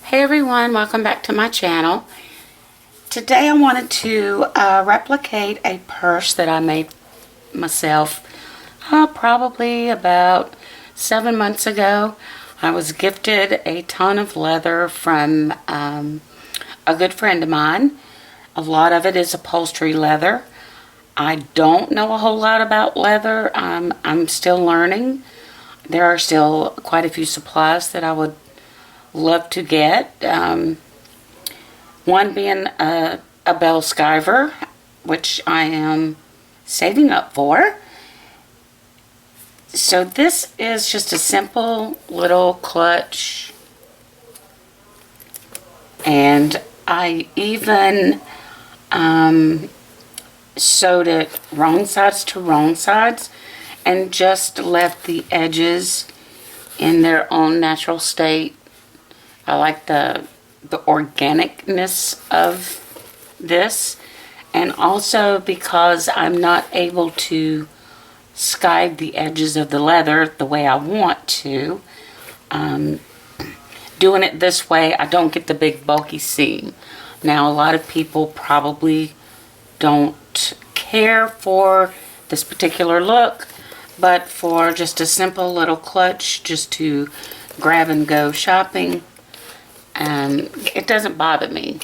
Hey everyone, welcome back to my channel. Today I wanted to replicate a purse that I made myself probably about 7 months ago. I was gifted a ton of leather from a good friend of mine. A lot of it is upholstery leather. I don't know a whole lot about leather. I'm still learning. There are still quite a few supplies that I would love to get. One being a bell skiver, which I am saving up for. So this is just a simple little clutch, and I even sewed it wrong sides to wrong sides and just left the edges in their own natural state. I like the organicness of this, and also because I'm not able to skide the edges of the leather the way I want to. Doing it this way, I don't get the big bulky seam. Now, a lot of people probably don't care for this particular look, but for just a simple little clutch just to grab and go shopping, it doesn't bother me.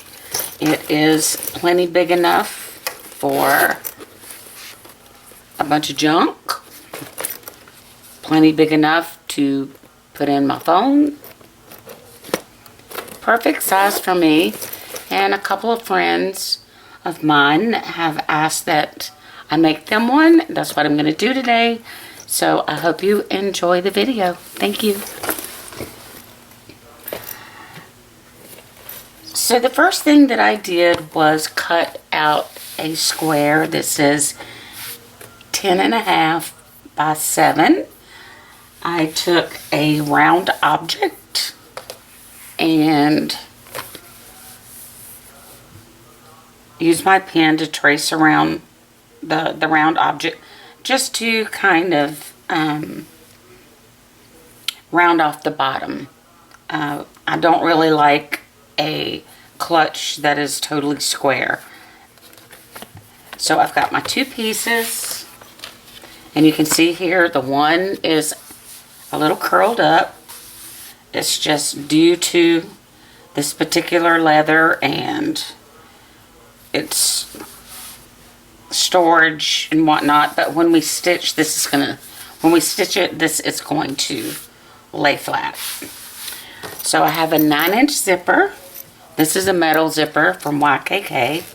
It is plenty big enough for a bunch of junk, plenty big enough to put in my phone, perfect size for me. And a couple of friends of mine have asked that I make them one. That's what I'm going to do today. So I hope you enjoy the video. Thank you. So the first thing that I did was cut out a square that says 10.5 by 7. I took a round object and used my pen to trace around the round object just to kind of round off the bottom. I don't really like a clutch that is totally square. So I've got my two pieces, and you can see here the one is a little curled up. It's just due to this particular leather and its storage and whatnot, but when we stitch it, this is going to lay flat. So I have a 9-inch zipper. This is a metal zipper from YKK.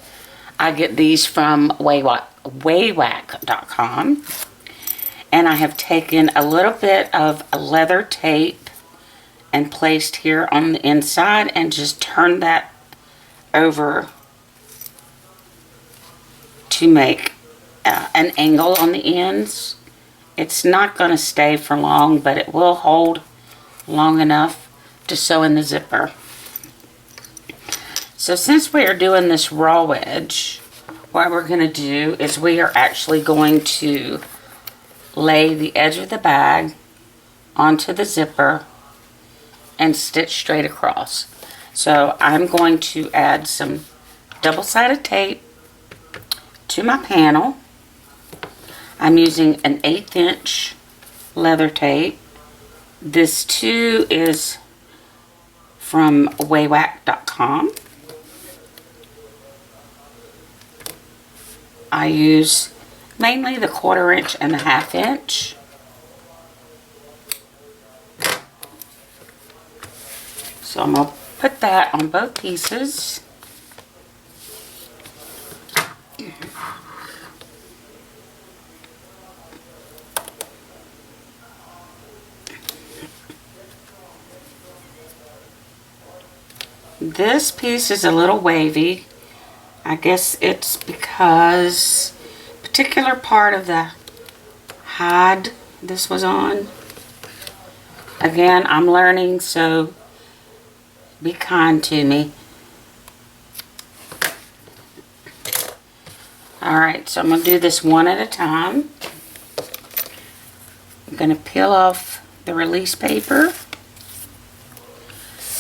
I get these from waywack.com. And I have taken a little bit of leather tape and placed here on the inside and just turned that over to make an angle on the ends. It's not going to stay for long, but it will hold long enough to sew in the zipper. So since we are doing this raw edge, what we're going to do is we are actually going to lay the edge of the bag onto the zipper and stitch straight across. So I'm going to add some double-sided tape to my panel. I'm using an 1/8 inch leather tape. This too is from waywack.com. I use mainly the 1/4 inch and the 1/2 inch. So I'm going to put that on both pieces. This piece is a little wavy. I guess it's because a particular part of the hide this was on. Again, I'm learning, so be kind to me. Alright, so I'm going to do this one at a time. I'm going to peel off the release paper.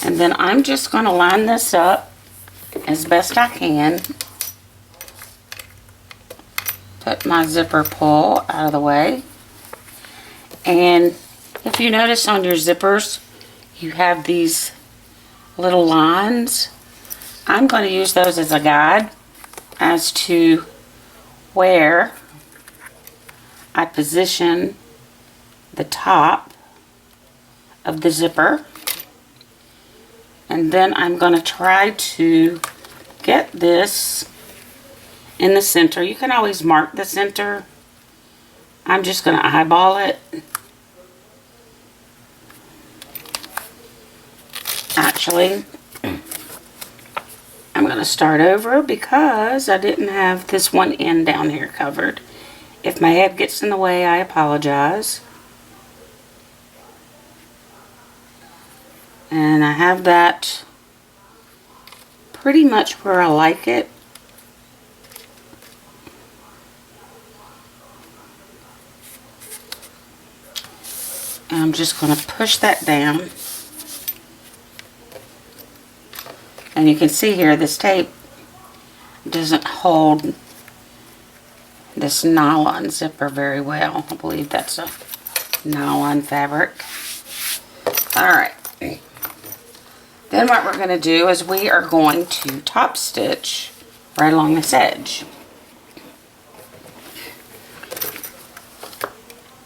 And then I'm just going to line this up as best I can. Put my zipper pull out of the way. And if you notice on your zippers, you have these little lines. I'm going to use those as a guide as to where I position the top of the zipper. And then I'm going to try to get this in the center. You can always mark the center. I'm just going to eyeball it. Actually, I'm going to start over because I didn't have this one end down here covered. If my head gets in the way, I apologize. And I have that pretty much where I like it. And I'm just going to push that down. And you can see here, this tape doesn't hold this nylon zipper very well. I believe that's a nylon fabric. Alright. Then what we're going to do is we are going to top stitch right along this edge.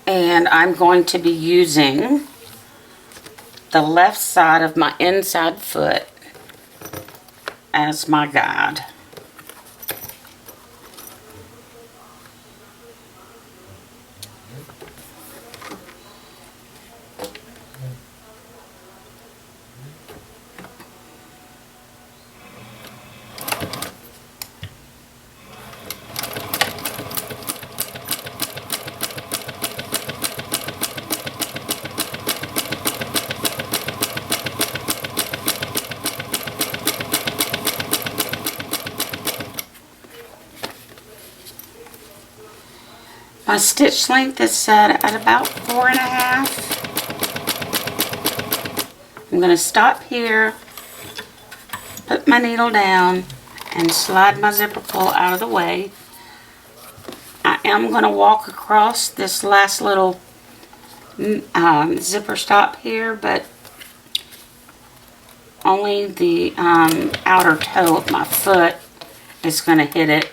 And I'm going to be using the left side of my inside foot as my guide. My stitch length is set at about 4.5. I'm going to stop here, put my needle down, and slide my zipper pull out of the way. I am going to walk across this last little zipper stop here, but only the outer toe of my foot is going to hit it,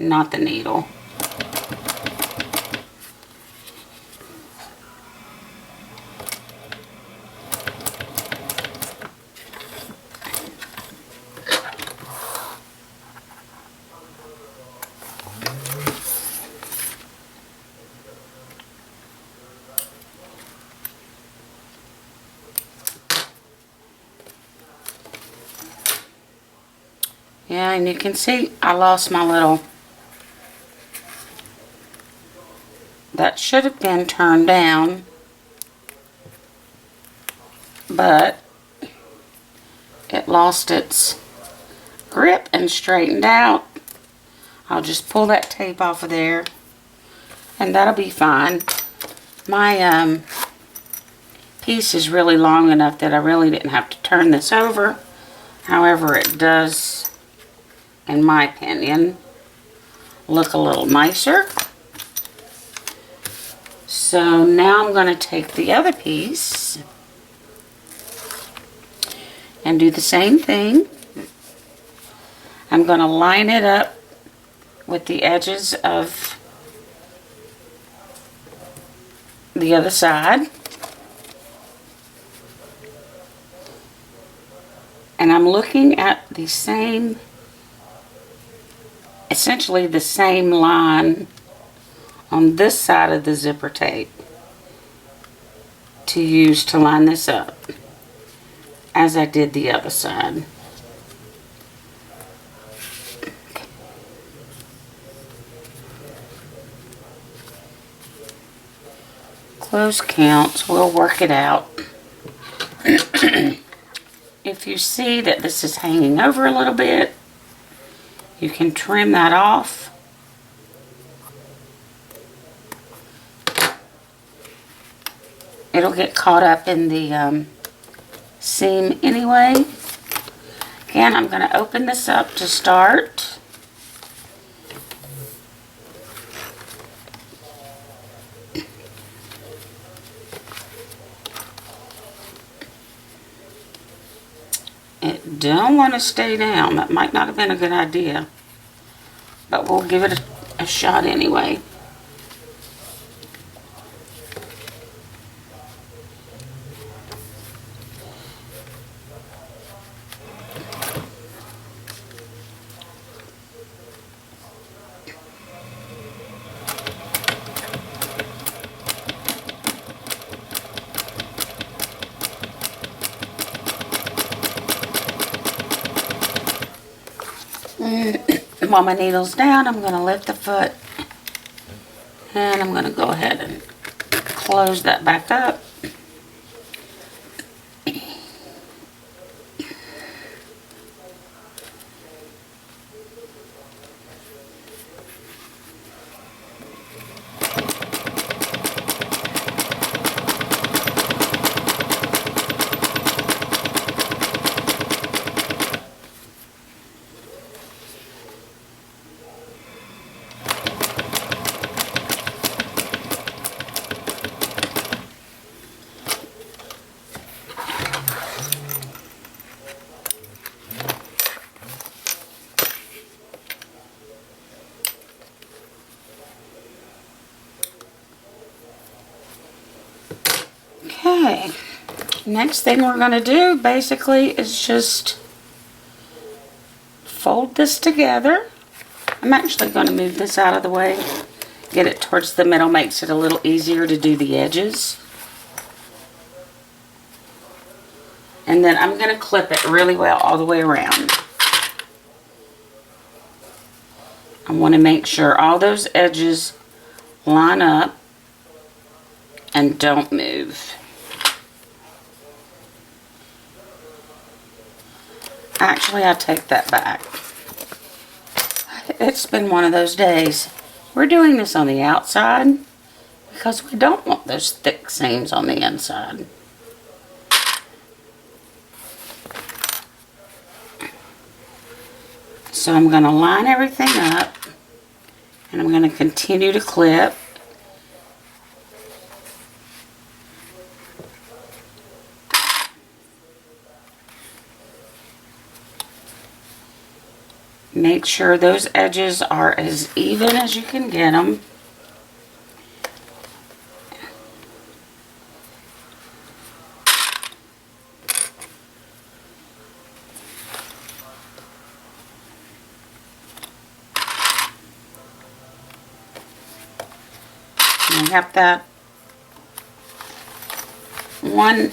not the needle. Yeah, and you can see I lost my little, that should have been turned down, but it lost its grip and straightened out. I'll just pull that tape off of there and that'll be fine. My piece is really long enough that I really didn't have to turn this over. However, it does, in my opinion, look a little nicer. So now I'm going to take the other piece and do the same thing. I'm going to line it up with the edges of the other side. And I'm looking at the same, essentially the same line on this side of the zipper tape to use to line this up as I did the other side. Close counts, we'll work it out. If you see that this is hanging over a little bit, you can trim that off. It'll get caught up in the seam anyway. Again, I'm going to open this up to start. It don't want to stay down. That might not have been a good idea, but we'll give it a shot anyway. While my needle's down, I'm going to lift the foot and I'm going to go ahead and close that back up. Okay, next thing we're going to do basically is just fold this together. I'm actually going to move this out of the way, get it towards the middle, makes it a little easier to do the edges. And then I'm going to clip it really well all the way around. I want to make sure all those edges line up and don't move. Actually, I take that back. It's been one of those days. We're doing this on the outside because we don't want those thick seams on the inside. So I'm going to line everything up and I'm going to continue to clip. Make sure those edges are as even as you can get them. I have that one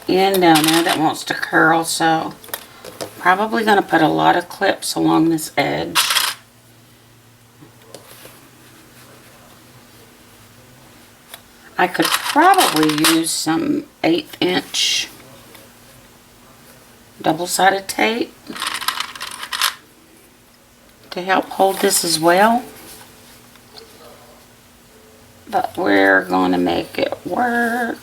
end down there that wants to curl, so probably going to put a lot of clips along this edge. I could probably use some 1/8 inch double-sided tape to help hold this as well. But we're going to make it work.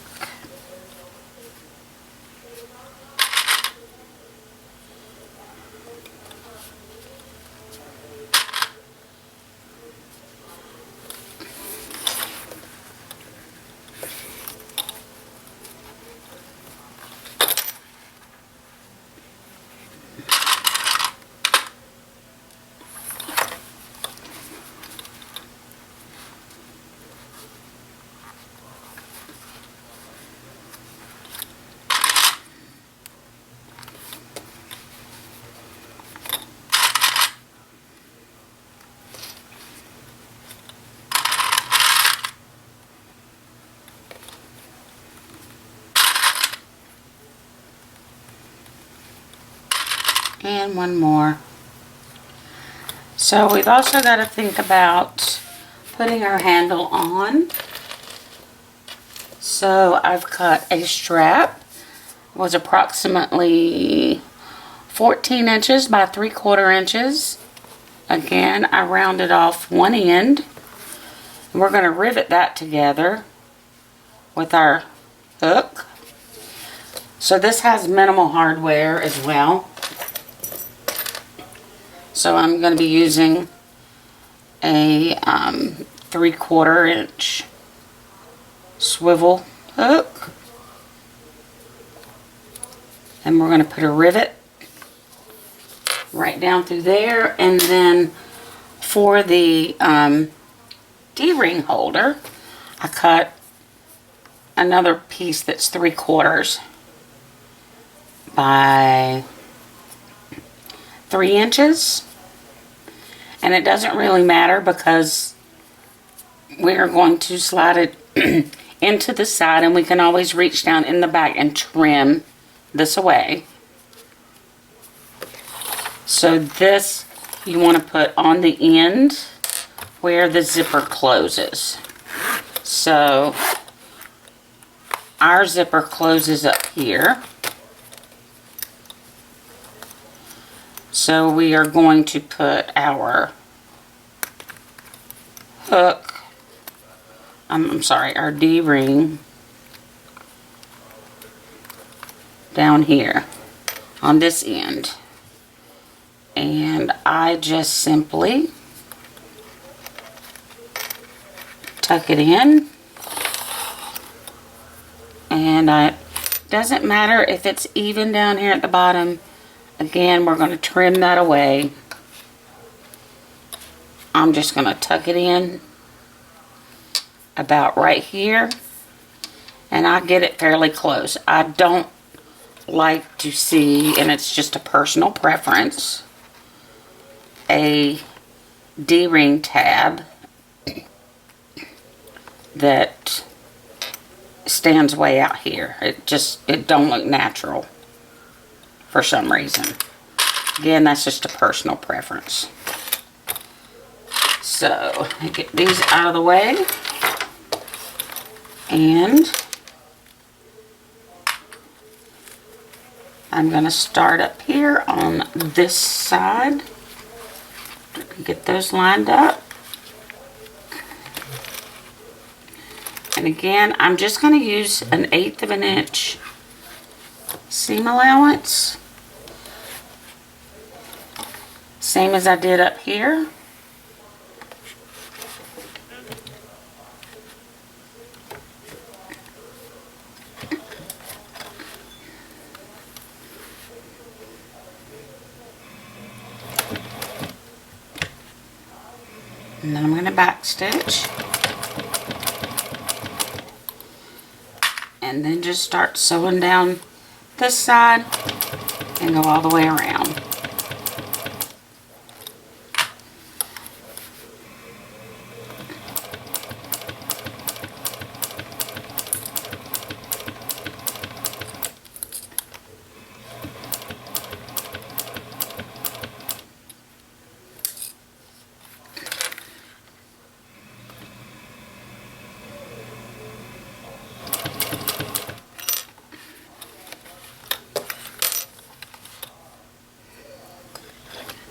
And one more. So we've also got to think about putting our handle on. So I've cut a strap. It was approximately 14 inches by 3/4 inches. Again, I rounded off one end. And we're going to rivet that together with our hook. So this has minimal hardware as well. So I'm going to be using a 3/4 inch swivel hook. And we're going to put a rivet right down through there. And then for the D-ring holder, I cut another piece that's 3/4 by 3 inches. And it doesn't really matter because we're going to slide it into the side, and we can always reach down in the back and trim this away. So this you want to put on the end where the zipper closes. So our zipper closes up here. So we are going to put our hook, I'm sorry, our D-ring down here on this end. And I just simply tuck it in. And it doesn't matter if it's even down here at the bottom. Again, we're going to trim that away. I'm just going to tuck it in about right here. And I get it fairly close. I don't like to see, and it's just a personal preference, a D-ring tab that stands way out here. It don't look natural for some reason. Again, that's just a personal preference. So, I get these out of the way. And I'm going to start up here on this side. Get those lined up. And again, I'm just going to use an 1/8 of an inch seam allowance, same as I did up here. And then I'm going to back stitch. And then just start sewing down this side and go all the way around.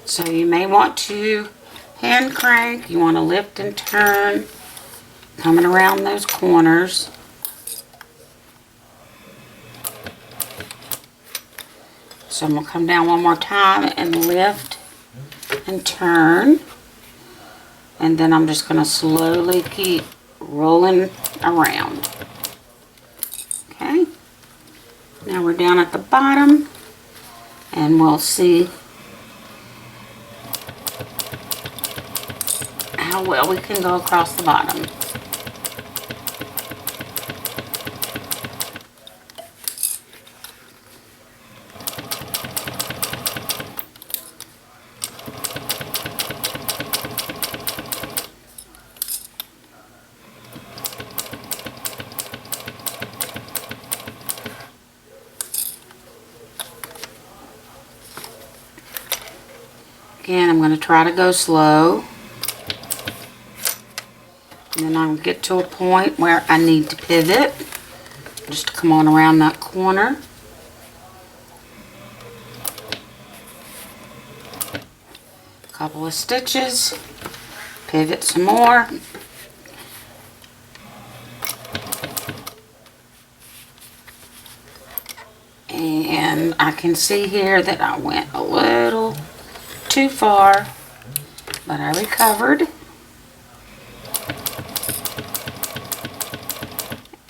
So you may want to hand crank, you want to lift and turn, coming around those corners. So I'm going to come down one more time and lift and turn. And then I'm just going to slowly keep rolling around. Okay. Now we're down at the bottom, and we'll see how well we can go across the bottom. Again, I'm going to try to go slow. And then I'll get to a point where I need to pivot. Just to come on around that corner. A couple of stitches. Pivot some more. And I can see here that I went a little too far, but I recovered.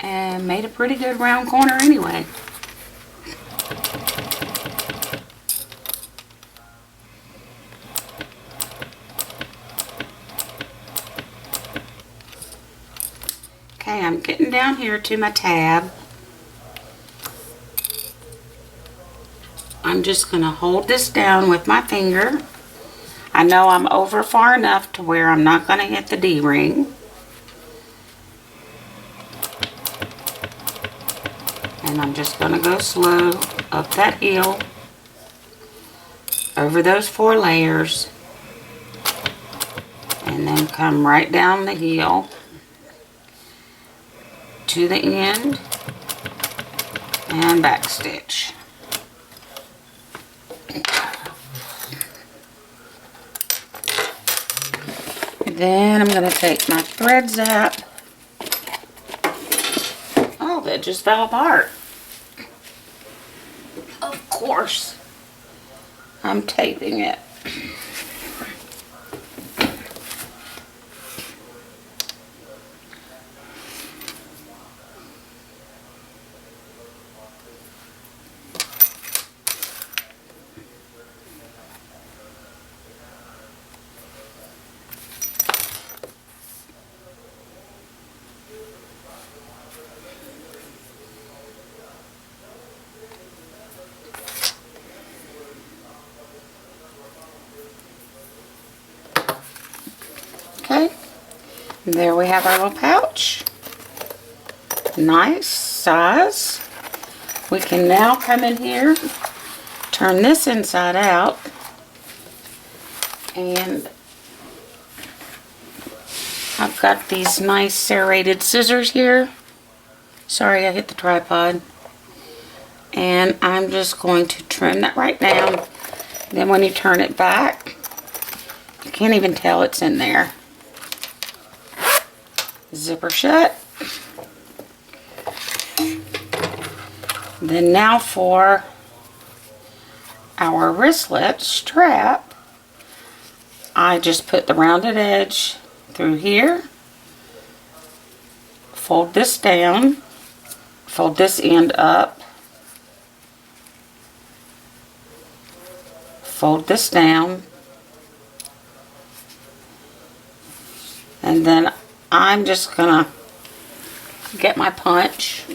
And made a pretty good round corner anyway. Okay, I'm getting down here to my tab. I'm just going to hold this down with my finger. I know I'm over far enough to where I'm not going to hit the D-ring. And I'm just going to go slow up that heel, over those 4 layers, and then come right down the heel to the end and back stitch. Then I'm going to take my thread zap. Oh, that just fell apart. Of course, I'm taping it. Okay, there we have our little pouch. Nice size. We can now come in here, turn this inside out, and I've got these nice serrated scissors here. Sorry, I hit the tripod. And I'm just going to trim that right down. Then when you turn it back, you can't even tell it's in there. Zipper shut. Then now for our wristlet strap, I just put the rounded edge through here, fold this down, fold this end up, fold this down, and then I'm just gonna get my punch.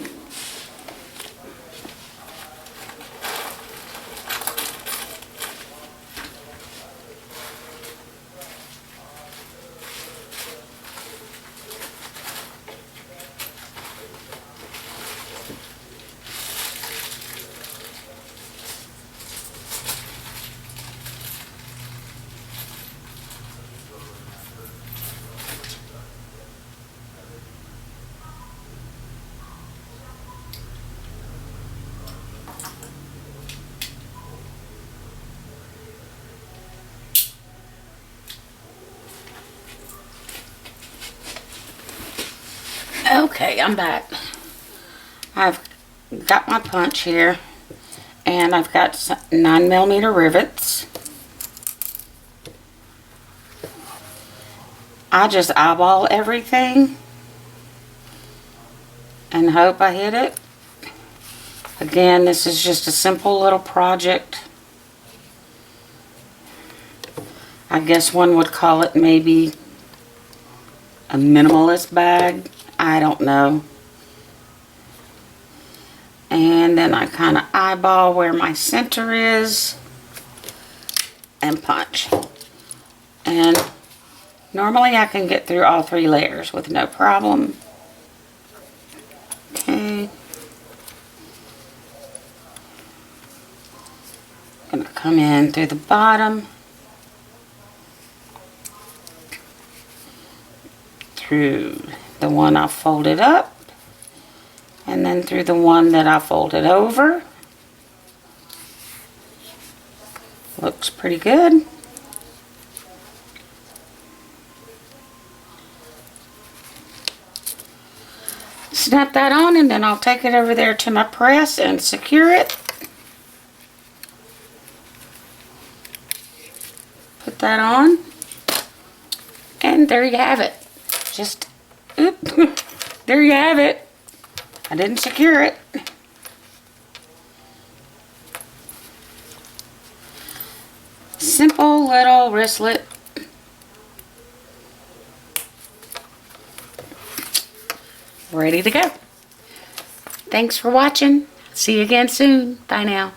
Okay, I'm back. I've got my punch here, and I've got 9mm rivets. I just eyeball everything and hope I hit it. Again, this is just a simple little project. I guess one would call it maybe a minimalist bag. I don't know. And then I kind of eyeball where my center is and punch. And normally I can get through all 3 layers with no problem. Okay. I'm going to come in through the bottom, through the one I folded up, and then through the one that I folded over. Looks pretty good. Snap that on, and then I'll take it over there to my press and secure it. that on. And there you have it. Just, oop, there you have it. I didn't secure it. Simple little wristlet. Ready to go. Thanks for watching. See you again soon. Bye now.